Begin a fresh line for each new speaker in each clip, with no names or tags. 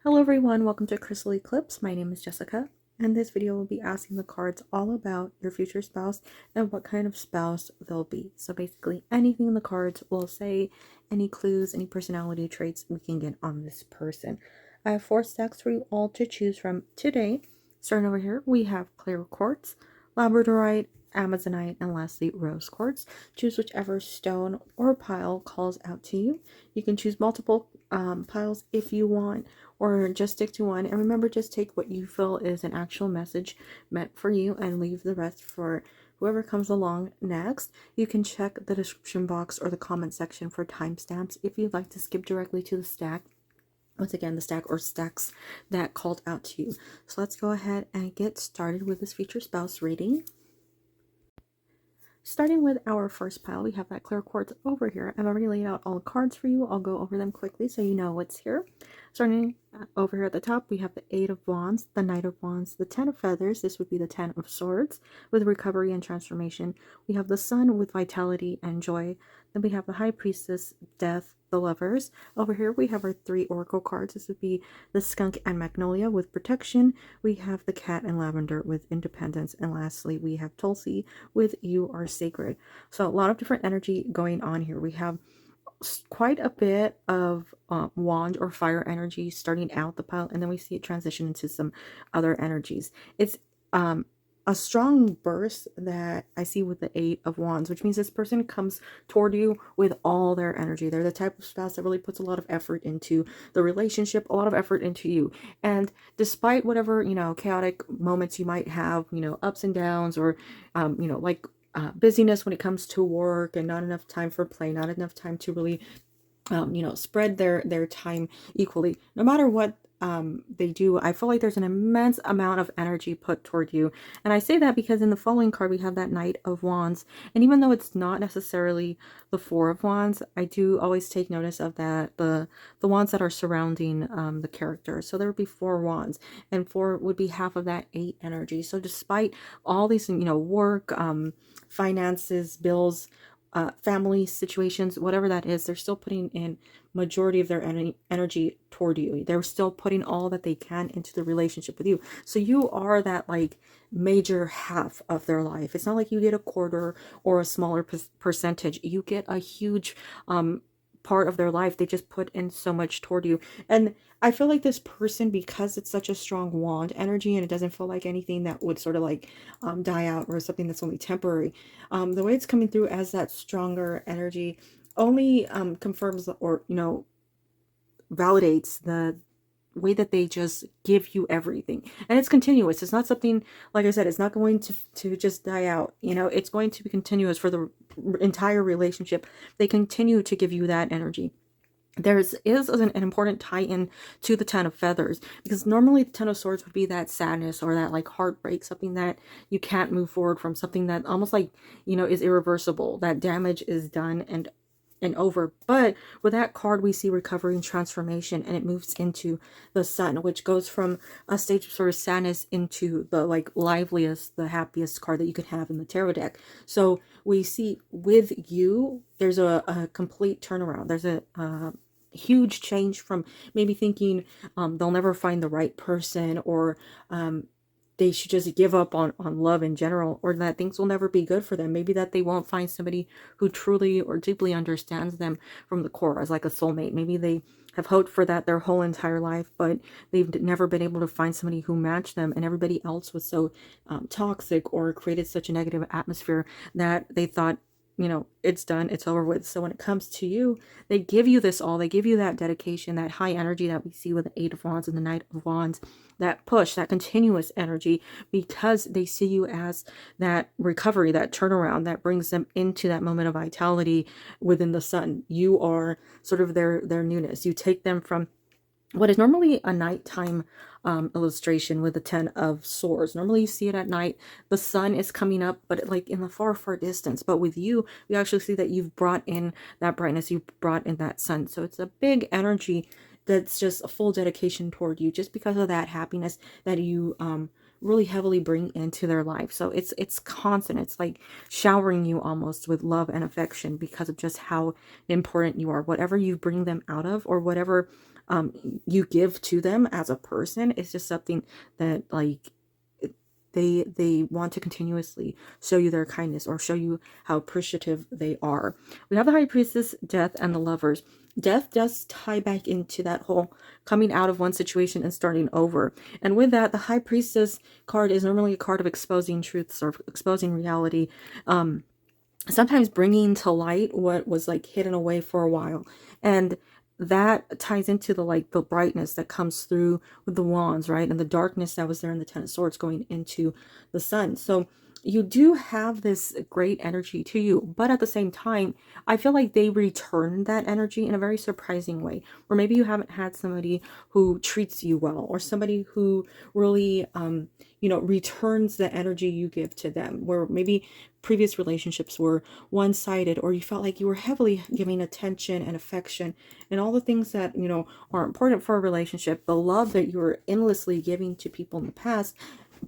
Hello everyone, welcome to Crystal Eclipse. My name is Jessica, and this video will be asking the cards all about your future spouse and what kind of spouse they'll be. So basically anything in the cards will say, any clues, any personality traits we can get on this person. I have 4 stacks for you all to choose from today. Starting over here, we have clear quartz, Labradorite, Amazonite, and lastly rose quartz. Choose whichever stone or pile calls out to you. You can choose multiple piles if you want, or just stick to one. And remember, just take what you feel is an actual message meant for you and leave the rest for whoever comes along next. You can check the description box or the comment section for timestamps if you'd like to skip directly to the stack. Once again, the stack or stacks that called out to you. So let's go ahead and get started with this future spouse reading. Starting with our first pile, we have that clear quartz over here. I've already laid out all the cards for you. I'll go over them quickly so you know what's here. Starting over here at the top, we have the 8 of Wands, the Knight of Wands, the 10 of Feathers. This would be the 10 of Swords with recovery and transformation. We have the Sun with vitality and joy. Then we have the High Priestess, Death, the Lovers. Over here we have our 3 oracle cards. This would be the Skunk and Magnolia with protection. We have the Cat and Lavender with independence. And lastly, we have Tulsi with You Are Sacred. So a lot of different energy going on here. We have quite a bit of wand or fire energy starting out the pile, and then we see it transition into some other energies. It's a strong burst that I see with the 8 of Wands, which means this person comes toward you with all their energy. They're the type of spouse that really puts a lot of effort into the relationship, a lot of effort into you. And despite whatever, chaotic moments you might have, ups and downs, or, like busyness when it comes to work and not enough time for play, not enough time to really, spread their time equally. No matter what they do, I feel like there's an immense amount of energy put toward you. And I say that because in the following card we have that Knight of Wands, and even though it's not necessarily the 4 of Wands, I do always take notice of that the wands that are surrounding the character. So there would be 4 wands, and 4 would be half of that 8 energy. So despite all these, work, finances, bills, family situations, whatever that is, they're still putting in majority of their energy toward you. They're still putting all that they can into the relationship with you. So you are that like major half of their life. It's not like you get a quarter or a smaller percentage. You get a huge part of their life. They just put in so much toward you. And I feel like this person, because it's such a strong wand energy and it doesn't feel like anything that would sort of like die out or something that's only temporary, the way it's coming through as that stronger energy only confirms or validates the way that they just give you everything. And it's continuous. It's not something, like I said, it's not going to just die out. It's going to be continuous for the entire relationship. They continue to give you that energy. There is an important tie-in to the 10 of Feathers, because normally the 10 of Swords would be that sadness or that like heartbreak, something that you can't move forward from, something that almost like, is irreversible. That damage is done and over. But with that card we see recovery and transformation, and it moves into the Sun, which goes from a stage of sort of sadness into the like liveliest, the happiest card that you could have in the tarot deck. So we see with you there's a complete turnaround. There's a huge change from maybe thinking they'll never find the right person, or they should just give up on love in general, or that things will never be good for them. Maybe that they won't find somebody who truly or deeply understands them from the core as like a soulmate. Maybe they have hoped for that their whole entire life, but they've never been able to find somebody who matched them, and everybody else was so toxic or created such a negative atmosphere that they thought, it's done, it's over with. So when it comes to you, they give you this all. They give you that dedication, that high energy that we see with the 8 of Wands and the Knight of Wands, that push, that continuous energy, because they see you as that recovery, that turnaround that brings them into that moment of vitality within the Sun. You are sort of their newness. You take them from what is normally a nighttime illustration with the 10 of Swords. Normally you see it at night. The sun is coming up, but like in the far distance. But with you, we actually see that you've brought in that brightness. You've brought in that sun. So it's a big energy that's just a full dedication toward you, just because of that happiness that you really heavily bring into their life. So it's constant. It's like showering you almost with love and affection because of just how important you are. Whatever you bring them out of, or whatever you give to them as a person. It's just something that like they want to continuously show you their kindness or show you how appreciative they are. We have the High Priestess, Death, and the Lovers. Death does tie back into that whole coming out of one situation and starting over. And with that, the High Priestess card is normally a card of exposing truths or exposing reality. Sometimes bringing to light what was like hidden away for a while. And that ties into the like the brightness that comes through with the wands, right? And the darkness that was there in the Ten of Swords going into the sun. So you do have this great energy to you, but at the same time, I feel like they return that energy in a very surprising way. Or maybe you haven't had somebody who treats you well, or somebody who really you know, returns the energy you give to them, where maybe previous relationships were one-sided, or you felt like you were heavily giving attention and affection and all the things that, you know, are important for a relationship, the love that you were endlessly giving to people in the past,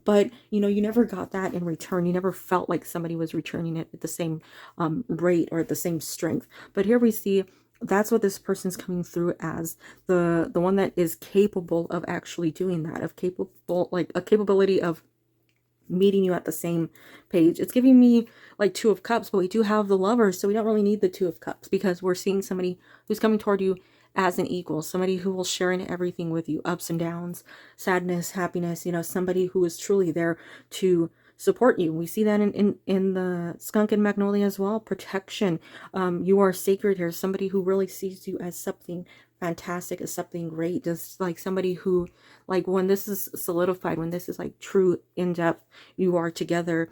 but you know, you never got that in return. You never felt like somebody was returning it at the same rate or at the same strength. But here we see that's what this person's coming through as, the one that is capable of actually doing that, of capable, like a capability of meeting you at the same page. It's giving me like Two of Cups, but we do have the Lovers, so we don't really need the Two of Cups, because we're seeing somebody who's coming toward you as an equal, somebody who will share in everything with you, ups and downs, sadness, happiness, you know, somebody who is truly there to support you. We see that in the Skunk and Magnolia as well. Protection. You are sacred here. Somebody who really sees you as something fantastic, as something great. Just like somebody who, like when this is solidified, when this is like true in depth, you are together,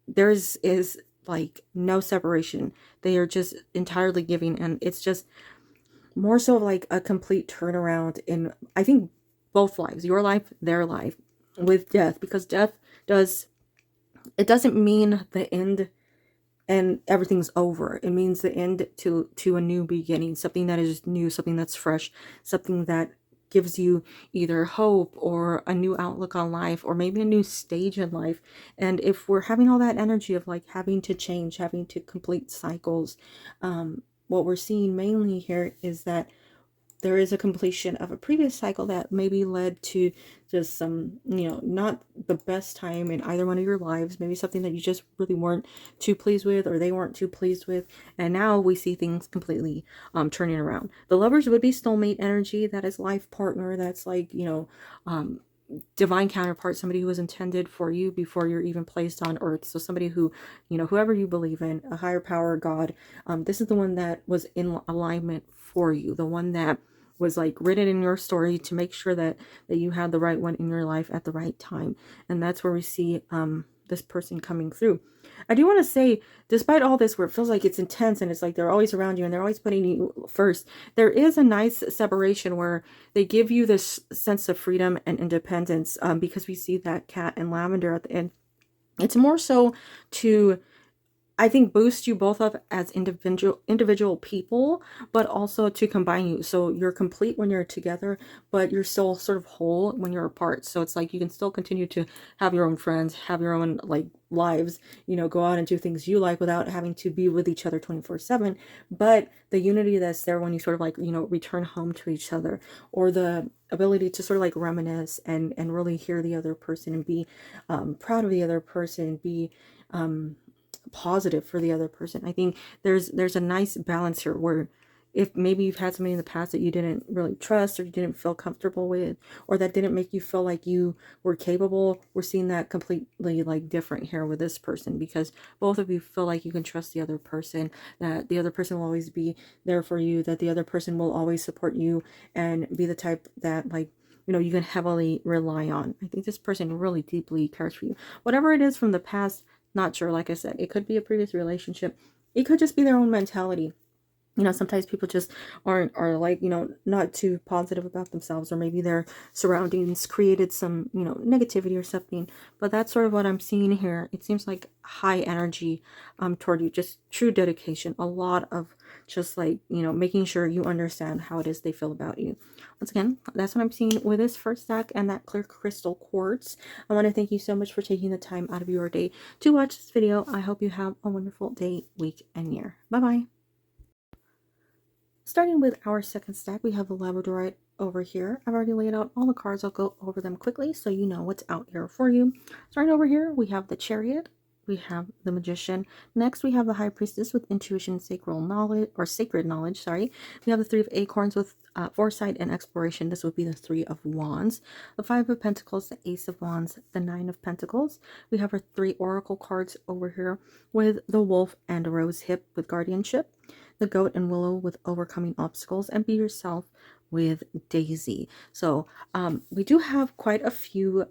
there's is like no separation. They are just entirely giving, and it's just more so like a complete turnaround in, I think, both lives, your life, their life, with death, because death doesn't mean the end and everything's over. It means the end to a new beginning, something that is new, something that's fresh, something that gives you either hope or a new outlook on life, or maybe a new stage in life. And if we're having all that energy of like having to change, having to complete cycles, what we're seeing mainly here is that there is a completion of a previous cycle that maybe led to just some, you know, not the best time in either one of your lives. Maybe something that you just really weren't too pleased with, or they weren't too pleased with. And now we see things completely turning around. The Lovers would be soulmate energy. That is life partner. That's like, you know, divine counterpart, somebody who was intended for you before you're even placed on earth. So somebody who, you know, whoever you believe in, a higher power, God, this is the one that was in alignment for you, the one that was like written in your story to make sure that you had the right one in your life at the right time. And that's where we see this person coming through. I do want to say, despite all this where it feels like it's intense and it's like they're always around you and they're always putting you first, there is a nice separation where they give you this sense of freedom and independence, because we see that cat and lavender at the end. It's more so to, I think, boost you both up as individual people, but also to combine you. So you're complete when you're together, but you're still sort of whole when you're apart. So it's like you can still continue to have your own friends, have your own like lives, you know, go out and do things you like without having to be with each other 24/7. But the unity that's there when you sort of like, you know, return home to each other, or the ability to sort of like reminisce and really hear the other person and be proud of the other person, be positive for the other person. I think there's a nice balance here where if maybe you've had somebody in the past that you didn't really trust, or you didn't feel comfortable with, or that didn't make you feel like you were capable, we're seeing that completely like different here with this person, because both of you feel like you can trust the other person, that the other person will always be there for you, that the other person will always support you and be the type that, like, you know, you can heavily rely on. I think this person really deeply cares for you. Whatever it is from the past, not sure. Like I said, it could be a previous relationship. It could just be their own mentality. You know, sometimes people just are like, you know, not too positive about themselves, or maybe their surroundings created some, you know, negativity or something. But that's sort of what I'm seeing here. It seems like high energy toward you, just true dedication, a lot of just like, you know, making sure you understand how it is they feel about you. Once again, that's what I'm seeing with this first deck and that clear crystal quartz. I want to thank you so much for taking the time out of your day to watch this video. I hope you have a wonderful day, week, and year. Bye bye. Starting with our second stack, we have the Labradorite over here. I've already laid out all the cards. I'll go over them quickly so you know what's out here for you. Starting over here, we have the Chariot. We have the Magician. Next, we have the High Priestess with Intuition, Sacred Knowledge. Sorry. We have the Three of Acorns with Foresight and Exploration. This would be the Three of Wands. The Five of Pentacles, the Ace of Wands, the Nine of Pentacles. We have our 3 Oracle cards over here with the Wolf and Rose Hip with Guardianship, the Goat and Willow with Overcoming Obstacles, and Be Yourself with Daisy. So we do have quite a few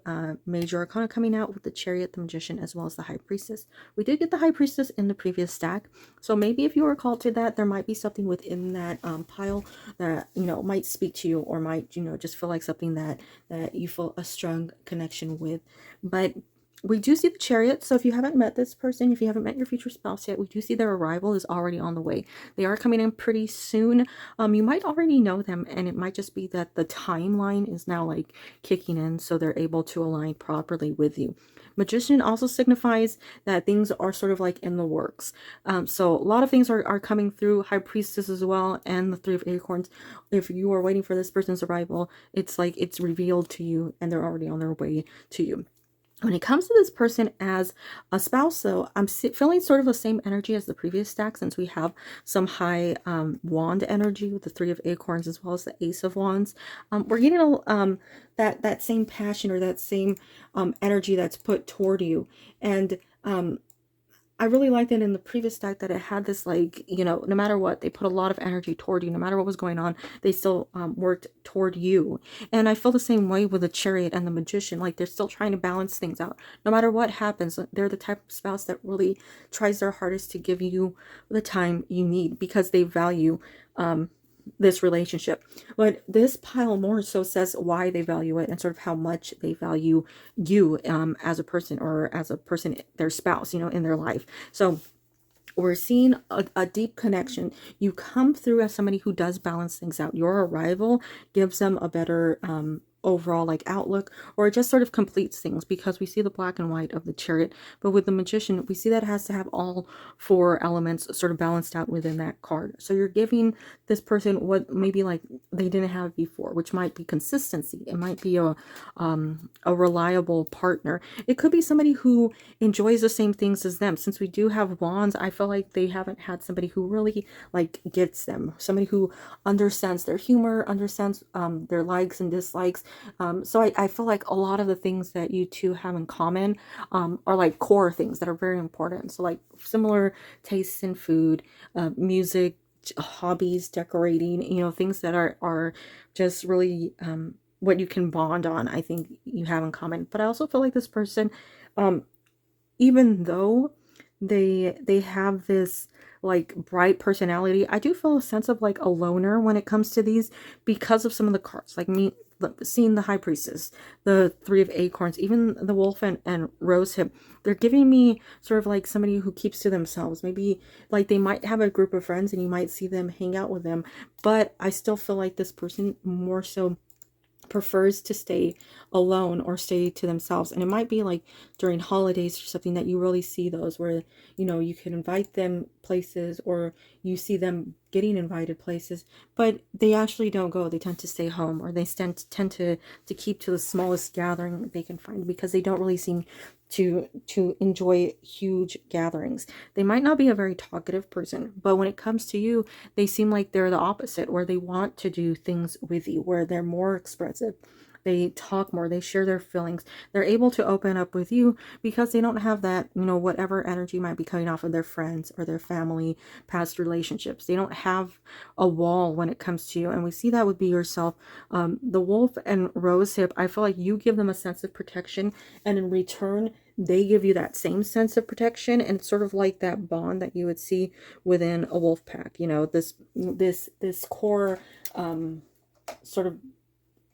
major arcana coming out with the Chariot, the Magician, as well as the High Priestess. We did get the High Priestess in the previous stack, so maybe if you were called to that, there might be something within that pile that, you know, might speak to you, or might, you know, just feel like something that you feel a strong connection with. But we do see the Chariot, so if you haven't met this person, if you haven't met your future spouse yet, we do see their arrival is already on the way. They are coming in pretty soon. You might already know them, and it might just be that the timeline is now like kicking in, so they're able to align properly with you. Magician also signifies that things are sort of like in the works. So a lot of things are coming through. High Priestess as well, and the Three of Acorns. If you are waiting for this person's arrival, it's like it's revealed to you, and they're already on their way to you. When it comes to this person as a spouse, though, I'm feeling sort of the same energy as the previous stack, since we have some high wand energy with the Three of Acorns as well as the Ace of Wands. We're getting that same passion, or that same energy that's put toward you. And I really liked it in the previous deck that it had this, like, you know, no matter what, they put a lot of energy toward you. No matter what was going on, they still worked toward you. And I feel the same way with the Chariot and the Magician. Like, they're still trying to balance things out. No matter what happens, they're the type of spouse that really tries their hardest to give you the time you need, because they value this relationship. But this pile more so says why they value it, and sort of how much they value you as a person, or as a person, their spouse, you know, in their life. So we're seeing a deep connection. You come through as somebody who does balance things out. Your arrival gives them a better overall like outlook, or it just sort of completes things, because we see the black and white of the Chariot, but with the Magician we see that it has to have all 4 elements sort of balanced out within that card. So you're giving this person what maybe like they didn't have before, which might be consistency. It might be a reliable partner. It could be somebody who enjoys the same things as them. Since we do have wands, I feel like they haven't had somebody who really like gets them, somebody who understands their humor, understands their likes and dislikes. So I feel like a lot of the things that you two have in common are like core things that are very important. So like similar tastes in food, music, hobbies, decorating, you know, things that are just really what you can bond on. I think you have in common. But I also feel like this person, even though they have this like bright personality, I do feel a sense of like a loner when it comes to these, because of some of the cards, like me seeing the High Priestess, the Three of Acorns, even the Wolf and Rose Hip. They're giving me sort of like somebody who keeps to themselves. Maybe like they might have a group of friends and you might see them hang out with them, but I still feel like this person more so prefers to stay alone or stay to themselves. And it might be like during holidays or something that you really see those, where, you know, you can invite them places, or you see them getting invited places, but they actually don't go. They tend to stay home, or they tend to keep to the smallest gathering they can find, because they don't really seem to enjoy huge gatherings. They might not be a very talkative person, but when it comes to you, they seem like they're the opposite, where they want to do things with you, where they're more expressive. They talk more, they share their feelings, they're able to open up with you, because they don't have that, you know, whatever energy might be coming off of their friends or their family, past relationships. They don't have a wall when it comes to you. And we see that with Be Yourself. The Wolf and Rose Hip, I feel like you give them a sense of protection, and in return they give you that same sense of protection. And it's sort of like that bond that you would see within a wolf pack, you know, this core sort of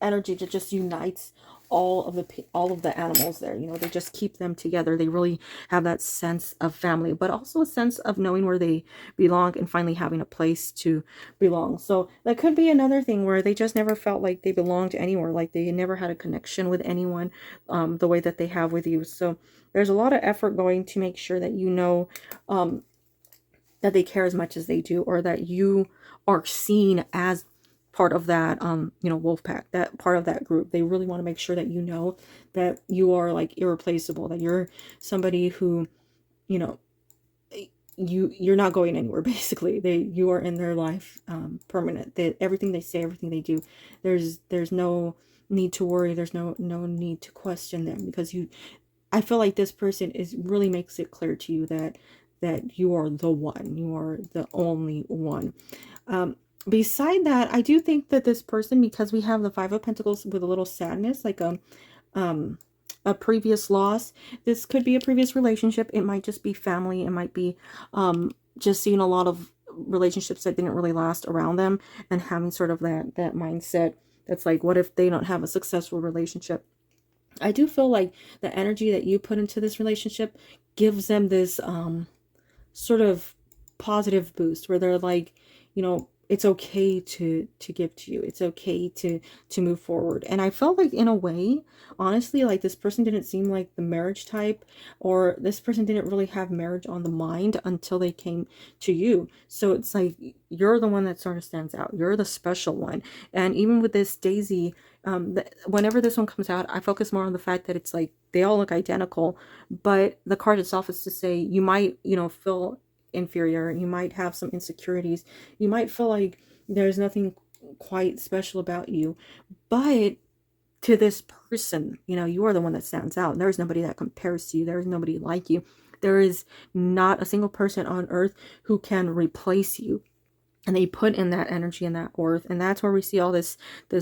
energy that just unites all of the animals there. You know, they just keep them together. They really have that sense of family, but also a sense of knowing where they belong and finally having a place to belong. So that could be another thing, where they just never felt like they belonged anywhere, like they never had a connection with anyone the way that they have with you. So there's a lot of effort going to make sure that you know that they care as much as they do, or that you are seen as part of that you know, wolf pack, that part of that group. They really want to make sure that you know that you are like irreplaceable, that you're somebody who, you know, you're not going anywhere. Basically, you are in their life, permanent. That everything they say, everything they do, there's no need to worry, there's no need to question them, because I feel like this person really makes it clear to you that you are the one, you are the only one. Beside that, I do think that this person, because we have the Five of Pentacles with a little sadness, like a previous loss. This could be a previous relationship. It might just be family. It might be just seeing a lot of relationships that didn't really last around them, and having sort of that mindset that's like, what if they don't have a successful relationship? I do feel like the energy that you put into this relationship gives them this sort of positive boost, where they're like, you know, it's okay to give to you. It's okay to move forward. And I felt like, in a way, honestly, like this person didn't seem like the marriage type, or this person didn't really have marriage on the mind until they came to you. So it's like, you're the one that sort of stands out. You're the special one. And even with this Daisy, whenever this one comes out, I focus more on the fact that it's like they all look identical, but the card itself is to say you might, you know, feel inferior, you might have some insecurities, you might feel like there's nothing quite special about you, but to this person, you know, you are the one that stands out. There's nobody that compares to you. There's nobody like you. There is not a single person on earth who can replace you. And they put in that energy and that worth, and that's where we see all this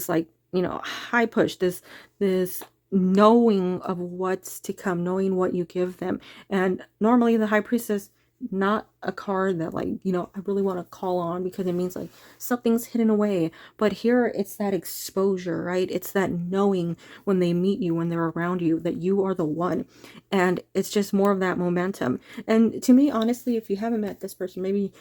like, you know, high push, this knowing of what's to come, knowing what you give them. And normally the High Priestess, not a card that, like, you know, I really want to call on, because it means like something's hidden away. But here it's that exposure, right? It's that knowing when they meet you, when they're around you, that you are the one. And it's just more of that momentum. And to me, honestly, if you haven't met this person, maybe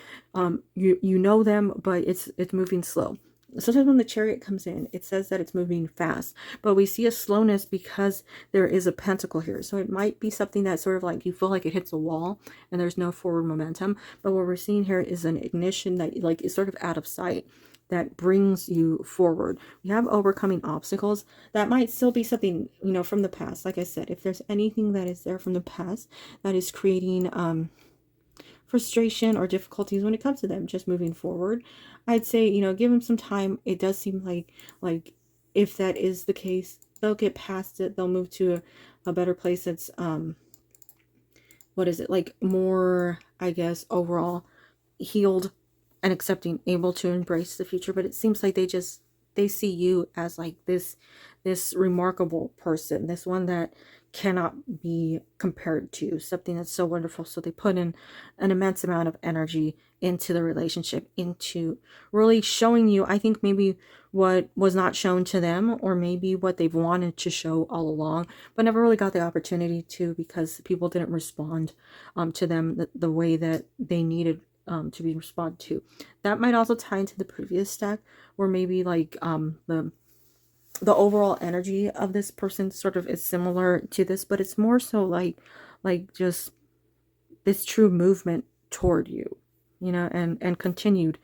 you know them, but it's moving slow. Sometimes when the Chariot comes in, it says that it's moving fast, but we see a slowness because there is a pentacle here. So it might be something that sort of like, you feel like it hits a wall and there's no forward momentum. But what we're seeing here is an ignition that like is sort of out of sight, that brings you forward. We have overcoming obstacles. That might still be something, you know, from the past. Like I said, if there's anything that is there from the past that is creating frustration or difficulties when it comes to them just moving forward, I'd say, you know, give them some time. It does seem like if that is the case, they'll get past it. They'll move to a better place that's what is it, like more, I guess, overall healed and accepting, able to embrace the future. But it seems like they see you as like this remarkable person, this one that cannot be compared to, something that's so wonderful. So they put in an immense amount of energy into the relationship, into really showing you, I think, maybe what was not shown to them, or maybe what they've wanted to show all along, but never really got the opportunity to, because people didn't respond to them the way that they needed to be responded to. That might also tie into the previous stack, where maybe like the overall energy of this person sort of is similar to this, but it's more so like just this true movement toward you, you know, and continued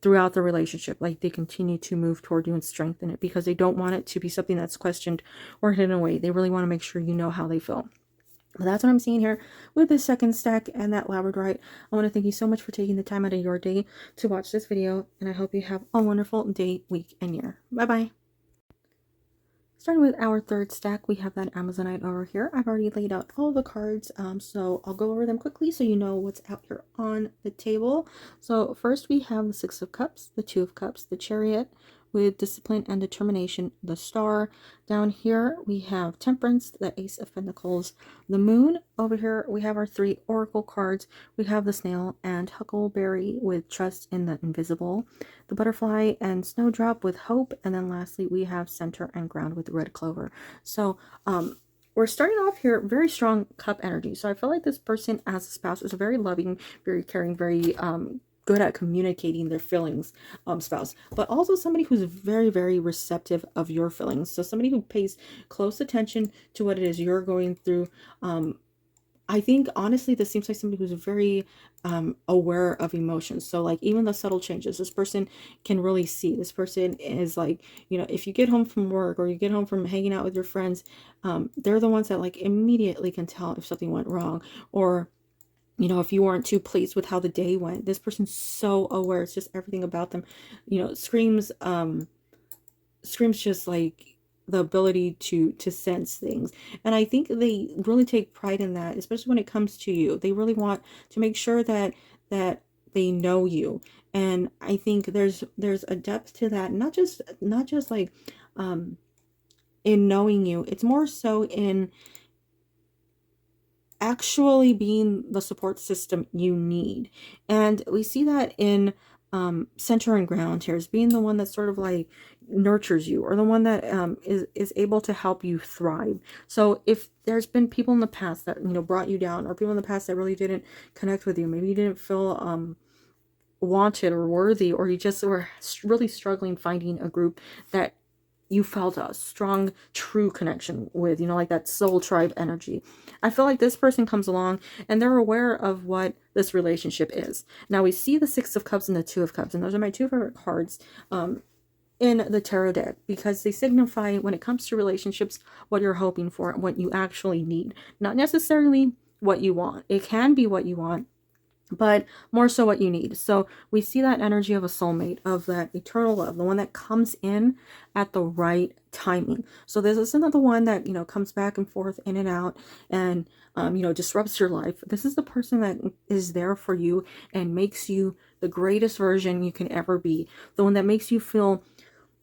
throughout the relationship. Like they continue to move toward you and strengthen it, because they don't want it to be something that's questioned or hidden away. They really want to make sure you know how they feel. But that's what I'm seeing here with this second stack and that Labradorite. I want to thank you so much for taking the time out of your day to watch this video, and I hope you have a wonderful day, week, and year. Bye bye. Starting with our third stack, we have that Amazonite over here. I've already laid out all the cards, so I'll go over them quickly so you know what's out here on the table. So first we have the Six of Cups, the Two of Cups, the Chariot with discipline and determination, the Star. Down here we have Temperance, the Ace of Pentacles, the Moon. Over here we have our three Oracle cards. We have the Snail and Huckleberry with Trust in the Invisible, the Butterfly and Snowdrop with Hope, and then lastly we have Center and Ground with Red Clover. So we're starting off here very strong cup energy. So I feel like this person as a spouse is a very loving, very caring, very good at communicating their feelings spouse, but also somebody who's very, very receptive of your feelings. So somebody who pays close attention to what it is you're going through, I think honestly, this seems like somebody who's very aware of emotions. So like even the subtle changes, this person can really see. This person is like, you know, if you get home from work or you get home from hanging out with your friends, they're the ones that like immediately can tell if something went wrong, or you know, if you weren't too pleased with how the day went. This person's so aware. It's just everything about them, you know, screams just like the ability to sense things. And I think they really take pride in that, especially when it comes to you. They really want to make sure that they know you. And I think there's a depth to that, not just like in knowing you. It's more so in actually being the support system you need. And we see that in center and ground here, as being the one that sort of like nurtures you, or the one that is able to help you thrive. So if there's been people in the past that, you know, brought you down, or people in the past that really didn't connect with you, maybe you didn't feel wanted or worthy, or you just were really struggling finding a group that you felt a strong, true connection with, you know, like that soul tribe energy. I feel like this person comes along and they're aware of what this relationship is. Now we see the Six of Cups and the Two of Cups, and those are my two favorite cards in the tarot deck, because they signify, when it comes to relationships, what you're hoping for, what you actually need. Not necessarily what you want. It can be what you want, but more so what you need. So we see that energy of a soulmate, of that eternal love, the one that comes in at the right timing. So this isn't the one that, you know, comes back and forth, in and out, and you know, disrupts your life. This is the person that is there for you and makes you the greatest version you can ever be. The one that makes you feel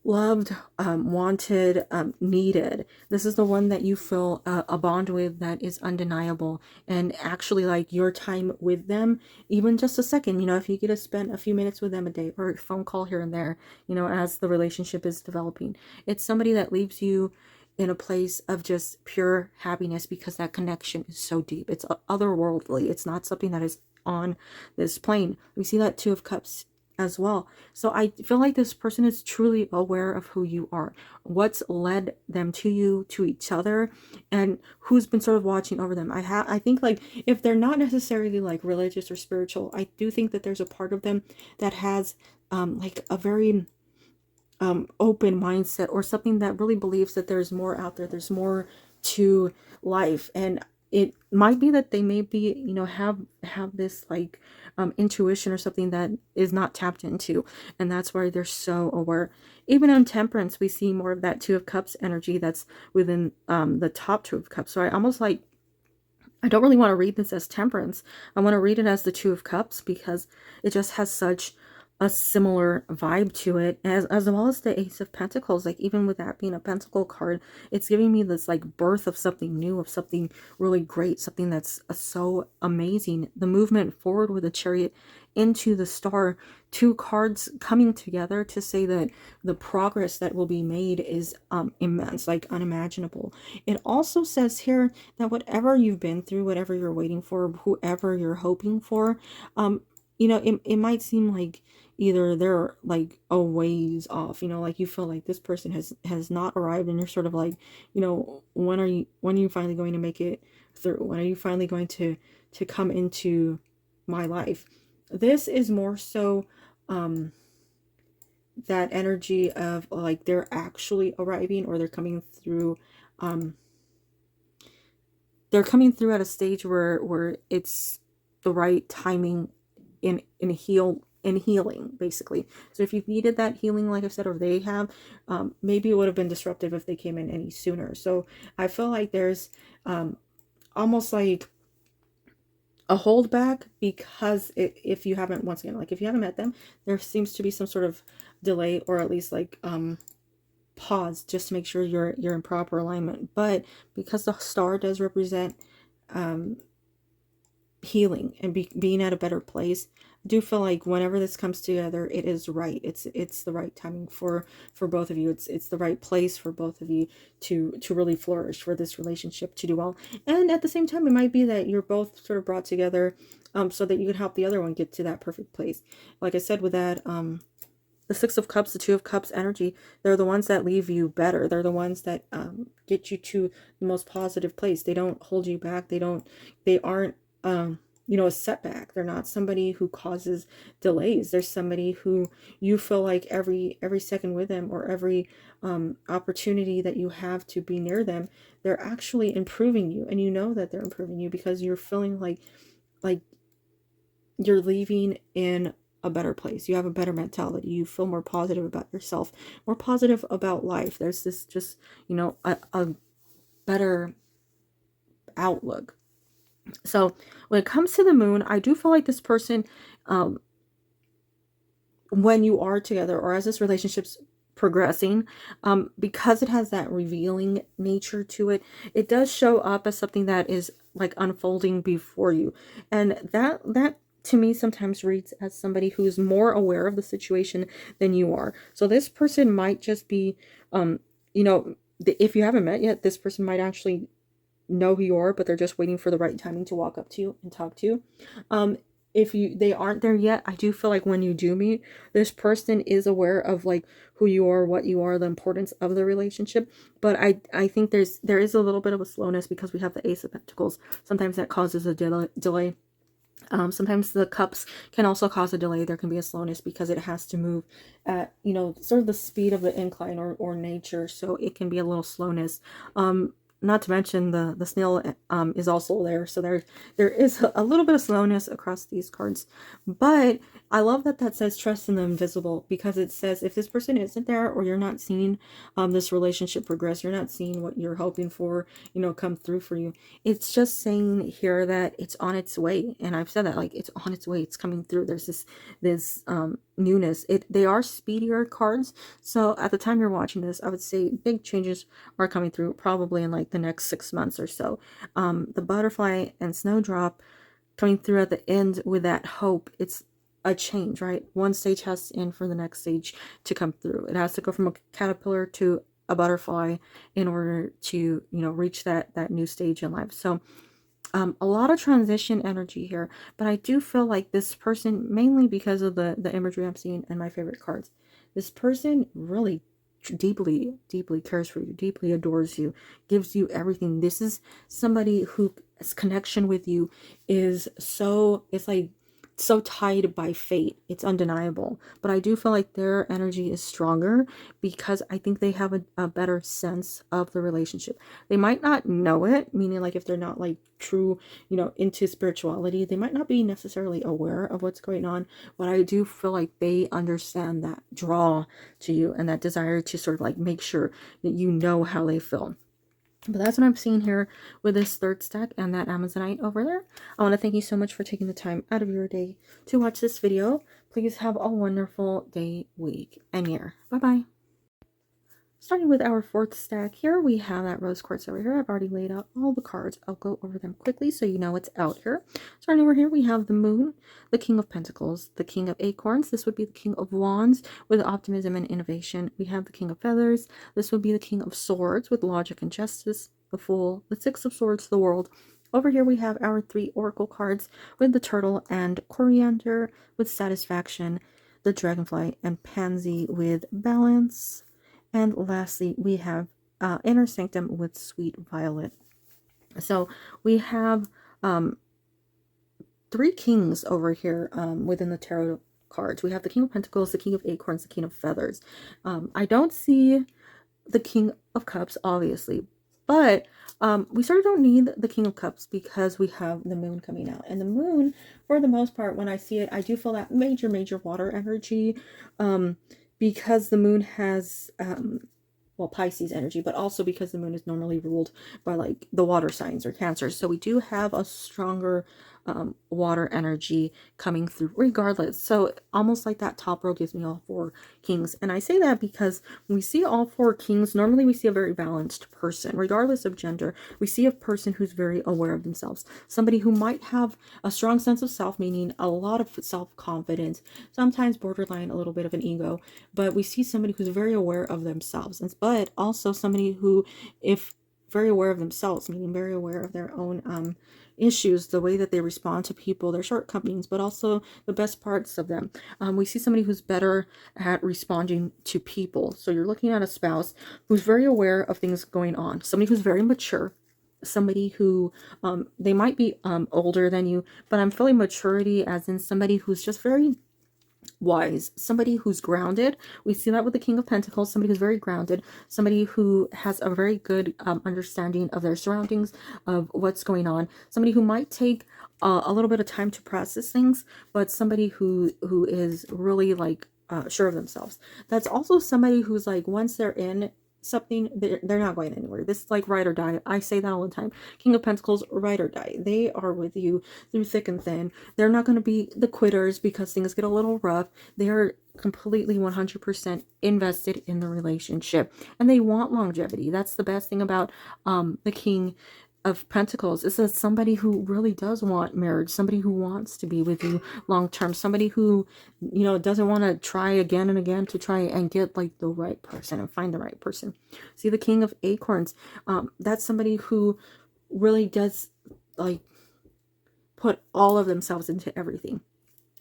loved, wanted, needed. This is the one that you feel a bond with that is undeniable. And actually, like, your time with them, even just a second, you know, if you get to spend a few minutes with them a day, or a phone call here and there, you know, as the relationship is developing, it's somebody that leaves you in a place of just pure happiness, because that connection is so deep. It's otherworldly. It's not something that is on this plane. We see that Two of Cups as well. So I feel like this person is truly aware of who you are, what's led them to you, to each other, and who's been sort of watching over them. I think, like, if they're not necessarily like religious or spiritual, I do think that there's a part of them that has like a very open mindset, or something that really believes that there's more out there, there's more to life. And it might be that they maybe, you know, have this like intuition or something that is not tapped into, and that's why they're so aware. Even in Temperance, we see more of that Two of Cups energy that's within the top Two of Cups. So I almost like, I don't really want to read this as Temperance. I want to read it as the Two of Cups, because it just has such a similar vibe to it, as well as the Ace of Pentacles. Like, even with that being a Pentacle card, it's giving me this like birth of something new, of something really great, something that's so amazing. The movement forward with the Chariot into the Star, two cards coming together to say that the progress that will be made is immense, like unimaginable. It also says here that whatever you've been through, whatever you're waiting for, whoever you're hoping for, you know, it might seem like either they're like a ways off, you know, like you feel like this person has not arrived, and you're sort of like, you know, when are you finally going to make it through? When are you finally going to come into my life? This is more so that energy of like they're actually arriving, or they're coming through at a stage where it's the right timing in healing, basically. So if you've needed that healing, like I said, or they have, maybe it would have been disruptive if they came in any sooner. So I feel like there's almost like a holdback, because if you haven't, once again, like if you haven't met them, there seems to be some sort of delay, or at least like pause, just to make sure you're in proper alignment. But because the Star does represent healing and being at a better place, I do feel like whenever this comes together, it is right. It's the right timing for both of you. It's the right place for both of you to really flourish, for this relationship to do well. And at the same time, it might be that you're both sort of brought together so that you can help the other one get to that perfect place. Like I said, with that the Six of Cups, the Two of Cups energy, they're the ones that leave you better. They're the ones that get you to the most positive place. They don't hold you back. They aren't, you know, a setback. They're not somebody who causes delays. There's somebody who you feel like every second with them, or every opportunity that you have to be near them, they're actually improving you. And you know that they're improving you because you're feeling like you're leaving in a better place. You have a better mentality. You feel more positive about yourself, more positive about life. There's this just, you know, a better outlook. So when it comes to the moon, I do feel like this person, when you are together, or as this relationship's progressing, because it has that revealing nature to it, it does show up as something that is like unfolding before you. And that to me sometimes reads as somebody who's more aware of the situation than you are. So this person might just be, you know, if you haven't met yet, this person might actually know who you are, but they're just waiting for the right timing to walk up to you and talk to you. If they aren't there yet, I do feel like when you do meet, this person is aware of like who you are, what you are, the importance of the relationship. But I think there is a little bit of a slowness because we have the Ace of Pentacles. Sometimes that causes a delay. Sometimes the cups can also cause a delay. There can be a slowness because it has to move at, you know, sort of the speed of the incline or nature. So it can be a little slowness. Not to mention the snail is also there, so there is a little bit of slowness across these cards. But I love that says trust in the invisible, because it says if this person isn't there, or you're not seeing this relationship progress, you're not seeing what you're hoping for, you know, come through for you, it's just saying here that it's on its way. And I've said that, like, it's on its way, it's coming through. There's this newness. They are speedier cards, so at the time you're watching this, I would say big changes are coming through probably in like the next 6 months or so. The butterfly and snowdrop coming through at the end with that hope. It's a change, right? One stage has to end for the next stage to come through. It has to go from a caterpillar to a butterfly in order to, you know, reach that new stage in life. So a lot of transition energy here, but I do feel like this person, mainly because of the imagery I'm seeing and my favorite cards, this person really deeply cares for you, deeply adores you, gives you everything. This is somebody whose connection with you is it's like so tied by fate. It's undeniable. But I do feel like their energy is stronger because I think they have a better sense of the relationship. They might not know it, meaning like if they're not like true, you know, into spirituality, they might not be necessarily aware of what's going on, but I do feel like they understand that draw to you and that desire to sort of like make sure that you know how they feel. But that's what I'm seeing here with this third stack and that Amazonite over there. I want to thank you so much for taking the time out of your day to watch this video. Please have a wonderful day, week, and year. Bye-bye. Starting with our fourth stack here, we have that rose quartz over here. I've already laid out all the cards. I'll go over them quickly so you know what's out here. Starting over here, we have the moon, the king of pentacles, the king of acorns. This would be the king of wands with optimism and innovation. We have the king of feathers. This would be the king of swords with logic and justice, the fool, the six of swords, the world. Over here, we have our three oracle cards with the turtle and coriander with satisfaction, the dragonfly and pansy with balance. And lastly, we have Inner Sanctum with Sweet Violet. So we have three kings over here within the tarot cards. We have the King of Pentacles, the King of Acorns, the King of Feathers. I don't see the King of Cups, obviously, but we sort of don't need the King of Cups because we have the moon coming out. And the moon, for the most part, when I see it, I do feel that major water energy. Because the moon has, well, Pisces energy, but also because the moon is normally ruled by like the water signs or Cancer. So we do have a stronger water energy coming through regardless. So almost like that top row gives me all four kings. And I say that because when we see all four kings, normally we see a very balanced person, regardless of gender. We see a person who's very aware of themselves. Somebody who might have a strong sense of self, meaning a lot of self-confidence, sometimes borderline a little bit of an ego. But we see somebody who's very aware of themselves, but also somebody who, if very aware of themselves, meaning very aware of their own issues, the way that they respond to people, their shortcomings, but also the best parts of them. We see somebody who's better at responding to people. So you're looking at a spouse who's very aware of things going on, somebody who's very mature, somebody who they might be older than you, but I'm feeling maturity as in somebody who's just very wise, somebody who's grounded. We see that with the King of Pentacles, somebody who's very grounded, somebody who has a very good understanding of their surroundings, of what's going on, somebody who might take a little bit of time to process things, but somebody who is really like sure of themselves. That's also somebody who's like, once they're in something, they're not going anywhere. This is like ride or die. I say that all the time. King of Pentacles, ride or die. They are with you through thick and thin. They're not going to be the quitters because things get a little rough. They are completely 100% invested in the relationship, and they want longevity. That's the best thing about the King of Pentacles, is that somebody who really does want marriage, somebody who wants to be with you long term, somebody who, you know, doesn't want to try again and again to try and get like the right person and find the right person. See the King of Acorns, that's somebody who really does like put all of themselves into everything.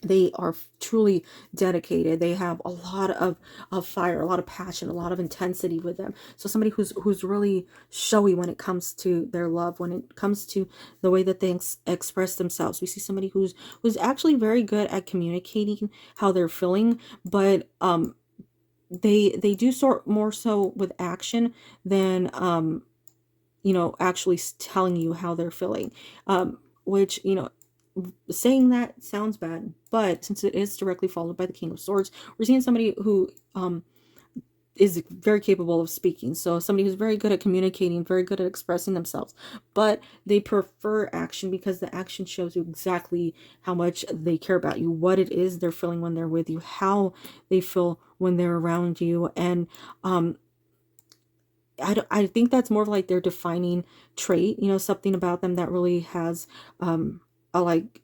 They are truly dedicated. They have a lot of fire, a lot of passion, a lot of intensity with them. So somebody who's really showy when it comes to their love, when it comes to the way that they express themselves. We see somebody who's actually very good at communicating how they're feeling, but they do sort more so with action than you know, actually telling you how they're feeling. Which, you know, saying that sounds bad, but since it is directly followed by the King of Swords, we're seeing somebody who is very capable of speaking. So somebody who's very good at communicating, very good at expressing themselves, but they prefer action because the action shows you exactly how much they care about you, what it is they're feeling when they're with you, how they feel when they're around you. And I think that's more of like their defining trait, you know, something about them that really has a like,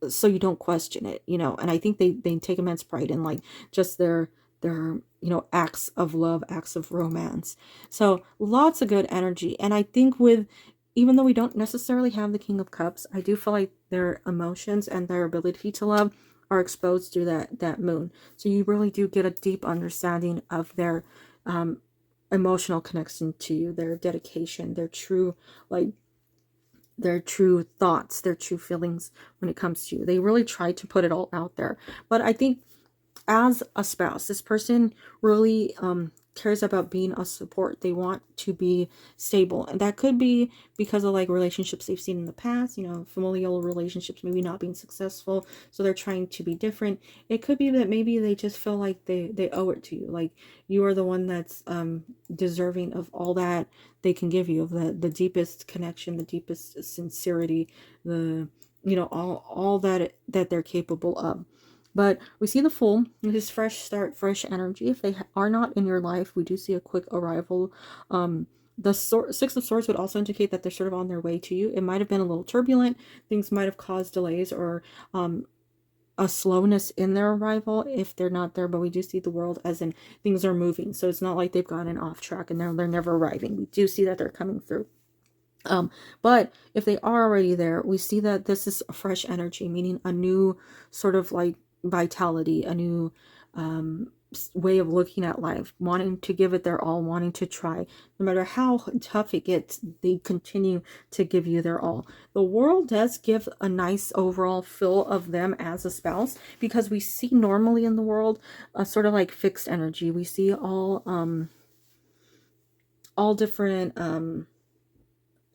so you don't question it, you know. And I think they take immense pride in like just their you know, acts of love, acts of romance. So lots of good energy. And I think with, even though we don't necessarily have the King of Cups, I do feel like their emotions and their ability to love are exposed through that moon. So you really do get a deep understanding of their emotional connection to you, their dedication, their true like their true thoughts, their true feelings when it comes to you. They really try to put it all out there. But I think as a spouse, this person really cares about being a support. They want to be stable, and that could be because of like relationships they've seen in the past, you know, familial relationships maybe not being successful, so they're trying to be different. It could be that maybe they just feel like they owe it to you, like you are the one that's deserving of all that they can give you, of the deepest connection, the deepest sincerity, the, you know, all that they're capable of. But we see the Fool, his fresh start, fresh energy. If they are not in your life, we do see a quick arrival. The Six of Swords would also indicate that they're sort of on their way to you. It might have been a little turbulent. Things might have caused delays or a slowness in their arrival if they're not there. But we do see the world as in things are moving. So it's not like they've gotten off track and they're never arriving. We do see that they're coming through. But if they are already there, we see that this is a fresh energy, meaning a new sort of like vitality, a new way of looking at life, wanting to give it their all, wanting to try. No matter how tough it gets, they continue to give you their all. The world does give a nice overall feel of them as a spouse, because we see normally in the world a sort of like fixed energy. We see all different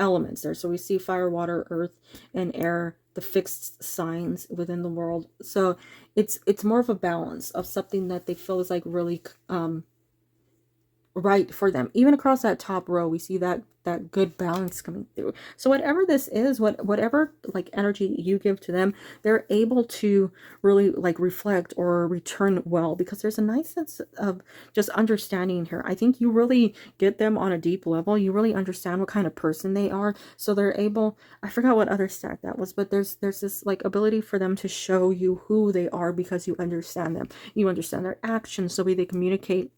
elements there. So we see fire, water, earth, and air, the fixed signs within the world. So it's more of a balance of something that they feel is like really right for them. Even across that top row, we see that good balance coming through. So whatever this is, whatever like energy you give to them, they're able to really like reflect or return well, because there's a nice sense of just understanding here. I think you really get them on a deep level. You really understand what kind of person they are. So they're able, I forgot what other stack that was, but there's this like ability for them to show you who they are because you understand them. You understand their actions, the way they communicate,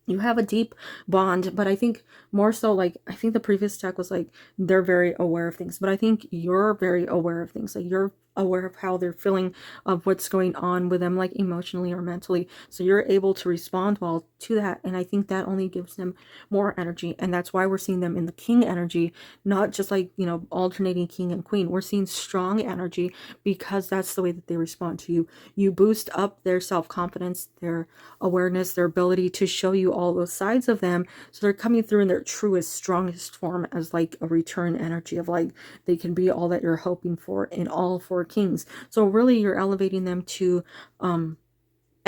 You have a deep bond, but I think more so, like, I think the previous deck was like they're very aware of things, but I think you're very aware of things. Like, you're aware of how they're feeling, of what's going on with them, like emotionally or mentally, so you're able to respond well to that. And I think that only gives them more energy, and that's why we're seeing them in the king energy, not just like, you know, alternating king and queen. We're seeing strong energy because that's the way that they respond to you. You boost up their self-confidence, their awareness, their ability to show you all those sides of them, so they're coming through in their truest, strongest form, as like a return energy of like they can be all that you're hoping for in all four kings. So really, you're elevating them to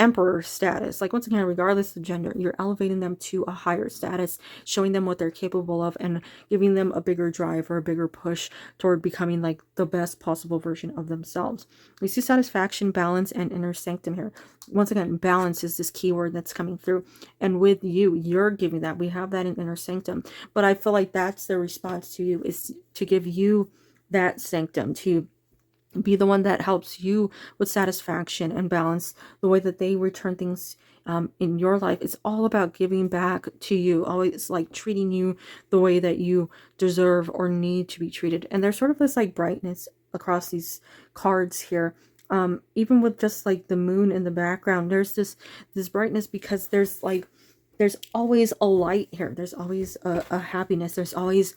emperor status. Like, once again, regardless of gender, you're elevating them to a higher status, showing them what they're capable of, and giving them a bigger drive or a bigger push toward becoming like the best possible version of themselves. We see satisfaction, balance, and inner sanctum here. Once again, balance is this keyword that's coming through, and with you, you're giving that. We have that in inner sanctum, but I feel like that's their response to you, is to give you that sanctum, to be the one that helps you with satisfaction and balance. The way that they return things in your life, it's all about giving back to you, always like treating you the way that you deserve or need to be treated. And there's sort of this like brightness across these cards here, even with just like the moon in the background. There's this brightness because there's always a light here. There's always a happiness. There's always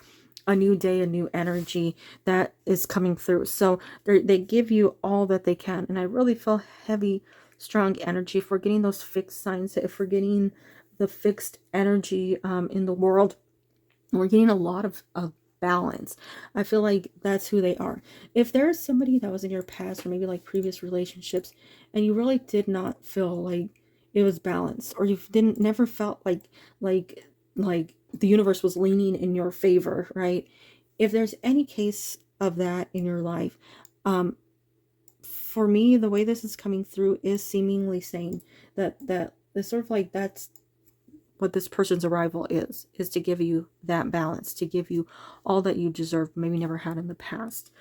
a new day, a new energy that is coming through. So they give you all that they can. And I really feel heavy, strong energy. If we're getting those fixed signs, if we're getting the fixed energy in the world, we're getting a lot of balance. I feel like that's who they are. If there's somebody that was in your past, or maybe like previous relationships, and you really did not feel like it was balanced, or you never felt like the universe was leaning in your favor, right? If there's any case of that in your life, for me, the way this is coming through is seemingly saying that it's sort of like that's what this person's arrival is to give you that balance, to give you all that you deserve, maybe never had in the past.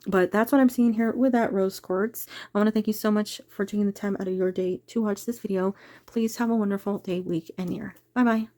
But that's what I'm seeing here with that rose quartz. I want to thank you so much for taking the time out of your day to watch this video. Please have a wonderful day, week, and year. Bye bye.